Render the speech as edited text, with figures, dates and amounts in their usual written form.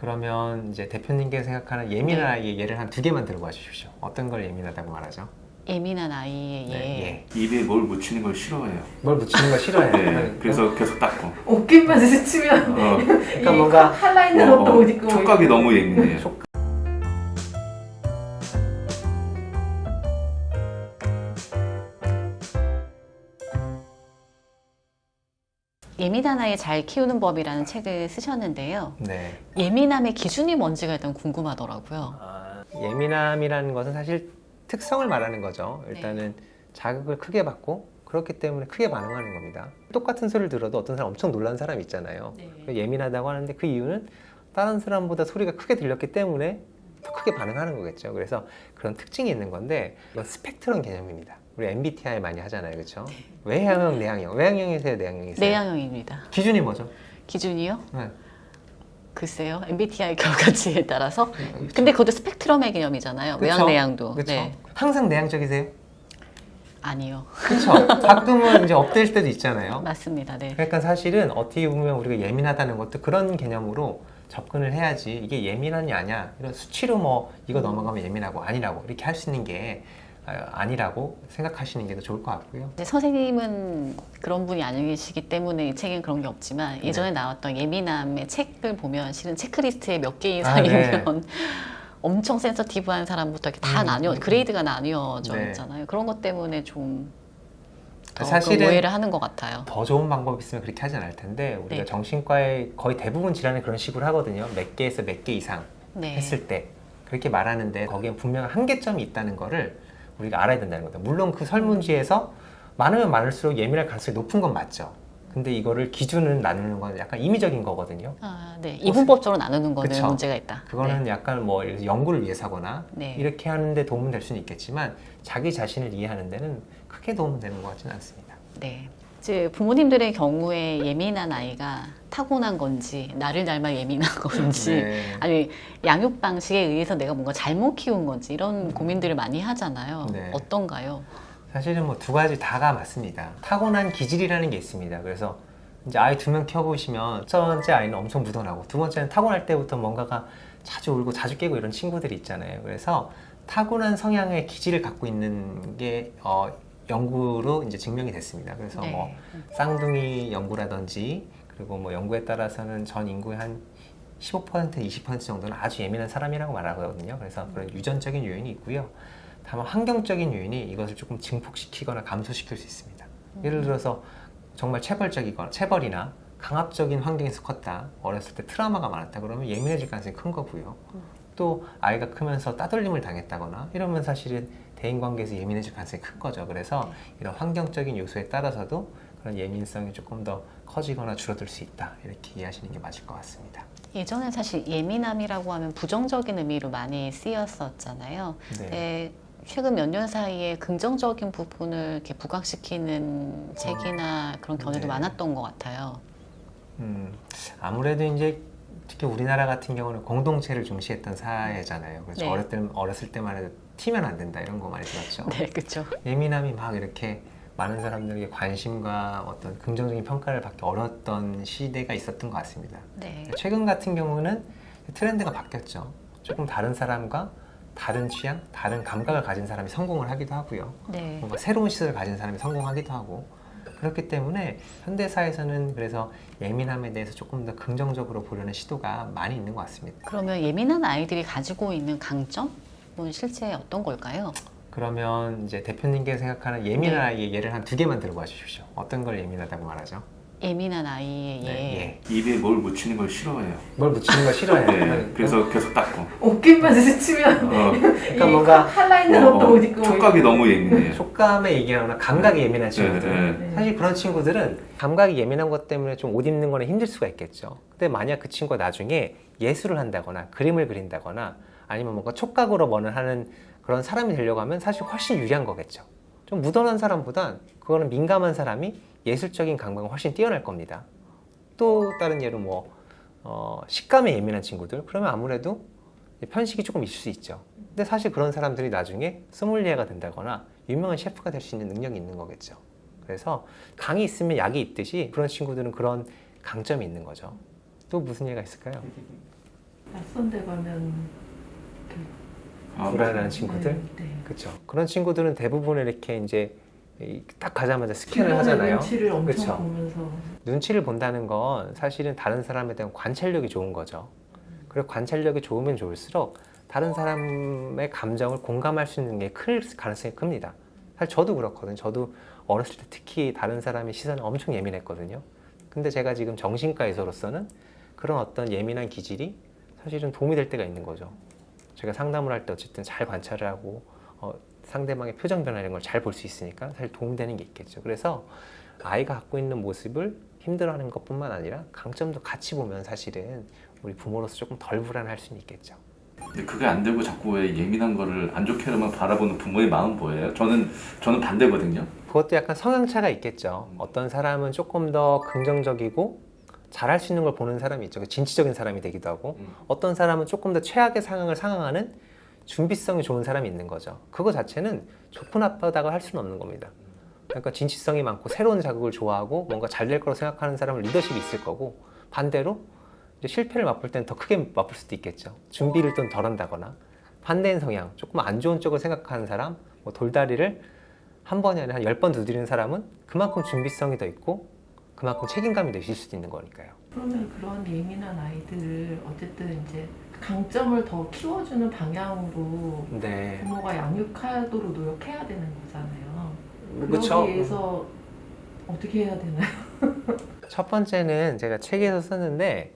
그러면 이제 대표님께서 생각하는 예민한 아이의 예를 한 2개만 들고 와 주십시오. 어떤 걸 예민하다고 말하죠? 아이의 예. 네, 입에 뭘 묻히는 걸 싫어해요. 뭘 묻히는 거 싫어해요. 네, 그래서 계속 닦고. 옷깃만 스치면 그러니까 뭔가 칼라 있는 옷도 못 입고 촉각이 너무 예민해요. 예민한 아이 잘 키우는 법이라는 책을 쓰셨는데요. 네. 예민함의 기준이 뭔지가 일단 궁금하더라고요. 예민함이라는 것은 사실 특성을 말하는 거죠. 일단은 자극을 크게 받고 그렇기 때문에 크게 반응하는 겁니다. 똑같은 소리를 들어도 어떤 사람 엄청 놀란 사람 있잖아요. 예민하다고 하는데 그 이유는 다른 사람보다 소리가 크게 들렸기 때문에 더 크게 반응하는 거겠죠. 그래서 그런 특징이 있는 건데 이건 스펙트럼 개념입니다. 우리 MBTI 많이 하잖아요, 그렇죠? 외향형, 내향형. 외향형이세요, 내향형이세요? 내향형입니다. 기준이 뭐죠? 기준이요? 네. 글쎄요. MBTI 결과치에 따라서. 근데 그것도 스펙트럼의 개념이잖아요. 외향, 내향도. 그렇죠. 네. 항상 내향적이세요? 아니요. 그렇죠. 가끔은 이제 업될 때도 있잖아요. 맞습니다. 네. 그러니까 사실은 어떻게 보면 우리가 예민하다는 것도 그런 개념으로 접근을 해야지 이게 예민하냐 아니야 이런 수치로 뭐 이거 넘어가면 예민하고 아니라고 이렇게 할 수 있는 게 아니라고 생각하시는 게 더 좋을 것 같고요. 이제 선생님은 그런 분이 아니시기 때문에 이 책엔 그런 게 없지만 예전에 나왔던 예민함의 책을 보면 실은 체크리스트에 몇 개 이상이면 엄청 센서티브한 사람부터 이렇게 다 나뉘어 그레이드가 나뉘어져 있잖아요. 그런 것 때문에 좀 사실은 오해를 하는 것 같아요. 더 좋은 방법이 있으면 그렇게 하진 않을 텐데 우리가 정신과의 거의 대부분 질환을 그런 식으로 하거든요. 몇 개에서 몇 개 이상 했을 때 그렇게 말하는데 거기에 분명 한계점이 있다는 거를 우리가 알아야 된다는 거죠. 물론 그 설문지에서 많으면 많을수록 예민할 가능성이 높은 건 맞죠. 근데 이거를 기준을 나누는 건 약간 임의적인 거거든요. 네. 이분법적으로 나누는 거는 그쵸? 문제가 있다. 그거는 약간 뭐 연구를 위해서거나 네. 이렇게 하는데 도움은 될 수는 있겠지만 자기 자신을 이해하는 데는 크게 도움은 되는 것 같지는 않습니다. 네. 이제 부모님들의 경우에 예민한 아이가 타고난 건지 나를 닮아 예민한 건지 아니 양육 방식에 의해서 내가 뭔가 잘못 키운 건지 이런 고민들을 많이 하잖아요. 어떤가요? 사실은 뭐 2가지 다가 맞습니다. 타고난 기질이라는 게 있습니다. 그래서 이제 아이 2명 키워보시면 첫 번째 아이는 엄청 묻어나고 두 번째는 타고날 때부터 뭔가가 자주 울고 자주 깨고 이런 친구들이 있잖아요. 그래서 타고난 성향의 기질을 갖고 있는 게 연구로 이제 증명이 됐습니다. 그래서 뭐 쌍둥이 연구라든지 그리고 뭐 연구에 따라서는 전 인구의 한 15%, 20% 정도는 아주 예민한 사람이라고 말하거든요. 그래서 그런 유전적인 요인이 있고요. 다만 환경적인 요인이 이것을 조금 증폭시키거나 감소시킬 수 있습니다. 예를 들어서 정말 체벌이나 강압적인 환경에서 컸다, 어렸을 때 트라우마가 많았다 그러면 예민해질 가능성이 큰 거고요. 또 아이가 크면서 따돌림을 당했다거나 이러면 사실은 대인관계에서 예민해질 가능성이 큰 거죠. 그래서 이런 환경적인 요소에 따라서도 그런 예민성이 조금 더 커지거나 줄어들 수 있다, 이렇게 이해하시는 게 맞을 것 같습니다. 예전에 사실 예민함이라고 하면 부정적인 의미로 많이 쓰였었잖아요. 최근 몇 년 사이에 긍정적인 부분을 이렇게 부각시키는 책이나 그런 견해도 많았던 것 같아요. 아무래도 이제 특히 우리나라 같은 경우는 공동체를 중시했던 사회잖아요. 그래서 어렸을 때만 해도 튀면 안 된다 이런 거 많이 들었죠. 네, 그렇죠. 예민함이 막 이렇게 많은 사람들에게 관심과 어떤 긍정적인 평가를 받기 어려웠던 시대가 있었던 것 같습니다. 최근 같은 경우는 트렌드가 바뀌었죠. 조금 다른 사람과 다른 취향, 다른 감각을 가진 사람이 성공을 하기도 하고요. 뭔가 새로운 시선을 가진 사람이 성공하기도 하고 그렇기 때문에 현대사에서는 그래서 예민함에 대해서 조금 더 긍정적으로 보려는 시도가 많이 있는 것 같습니다. 그러면 예민한 아이들이 가지고 있는 강점은 실제 어떤 걸까요? 그러면 이제 대표님께서 생각하는 예민한 아이의 예를 한 2개만 들고 와 주십시오. 어떤 걸 예민하다고 말하죠? 예민한 아이의 예. 입에 뭘 묻히는 걸 싫어해요. 뭘 묻히는 걸 싫어해요. 그래서 계속 닦고. 옷깃만 스치면 그러니까 뭔가 칼라 있는 옷도 못 입고 촉각이 너무 예민해요. 촉감에 얘기하거나 감각이 예민한 친구들. 사실 그런 친구들은 감각이 예민한 것 때문에 좀 옷 입는 거는 힘들 수가 있겠죠. 근데 만약 그 친구가 나중에 예술을 한다거나 그림을 그린다거나 아니면 뭔가 촉각으로 뭐를 하는 그런 사람이 되려고 하면 사실 훨씬 유리한 거겠죠. 좀 무던한 사람보단 그거는 민감한 사람이 예술적인 감각은 훨씬 뛰어날 겁니다. 또 다른 예로 뭐 식감에 예민한 친구들, 그러면 아무래도 편식이 조금 있을 수 있죠. 근데 사실 그런 사람들이 나중에 소믈리에가 된다거나 유명한 셰프가 될 수 있는 능력이 있는 거겠죠. 그래서 강이 있으면 약이 있듯이 그런 친구들은 그런 강점이 있는 거죠. 또 무슨 예가 있을까요? 특선대 가면 불안한 친구들? 네. 그렇죠. 그런 친구들은 대부분 이렇게 이제 딱 가자마자 스캔을 하잖아요. 눈치를 엄청 그쵸. 보면서 눈치를 본다는 건 사실은 다른 사람에 대한 관찰력이 좋은 거죠. 그리고 관찰력이 좋으면 좋을수록 다른 사람의 감정을 공감할 수 있는 게 클 가능성이 큽니다. 사실 저도 그렇거든요. 저도 어렸을 때 특히 다른 사람의 시선에 엄청 예민했거든요. 근데 제가 지금 정신과 의사로서는 그런 어떤 예민한 기질이 사실은 도움이 될 때가 있는 거죠. 제가 상담을 할 때 어쨌든 잘 관찰을 하고 상대방의 표정 변화 이런 걸 잘 볼 수 있으니까 사실 도움되는 게 있겠죠. 그래서 아이가 갖고 있는 모습을 힘들어하는 것뿐만 아니라 강점도 같이 보면 사실은 우리 부모로서 조금 덜 불안할 수는 있겠죠. 근데 그게 안 되고 자꾸 왜 예민한 거를 안 좋게만 바라보는 부모의 마음 뭐예요? 저는 반대거든요. 그것도 약간 성향차가 있겠죠. 어떤 사람은 조금 더 긍정적이고 잘할 수 있는 걸 보는 사람이 있죠. 진취적인 사람이 되기도 하고 어떤 사람은 조금 더 최악의 상황을 상황하는 준비성이 좋은 사람이 있는 거죠. 그거 자체는 좋고 나쁘다고 할 수는 없는 겁니다. 그러니까 진취성이 많고 새로운 자극을 좋아하고 뭔가 잘 될 거라고 생각하는 사람은 리더십이 있을 거고 반대로 이제 실패를 맛볼 때는 더 크게 맛볼 수도 있겠죠. 준비를 좀 덜 한다거나 반대인 성향, 조금 안 좋은 쪽을 생각하는 사람, 뭐 돌다리를 한 번이 아니라 한 10번 두드리는 사람은 그만큼 준비성이 더 있고 그만큼 책임감이 더 있을 수도 있는 거니까요. 그러면 그런 예민한 아이들을 어쨌든 이제 강점을 더 키워주는 방향으로 네. 부모가 양육하도록 노력해야 되는 거잖아요. 그쵸. 그러기 위해서 어떻게 해야 되나요? 첫 번째는 제가 책에서 썼는데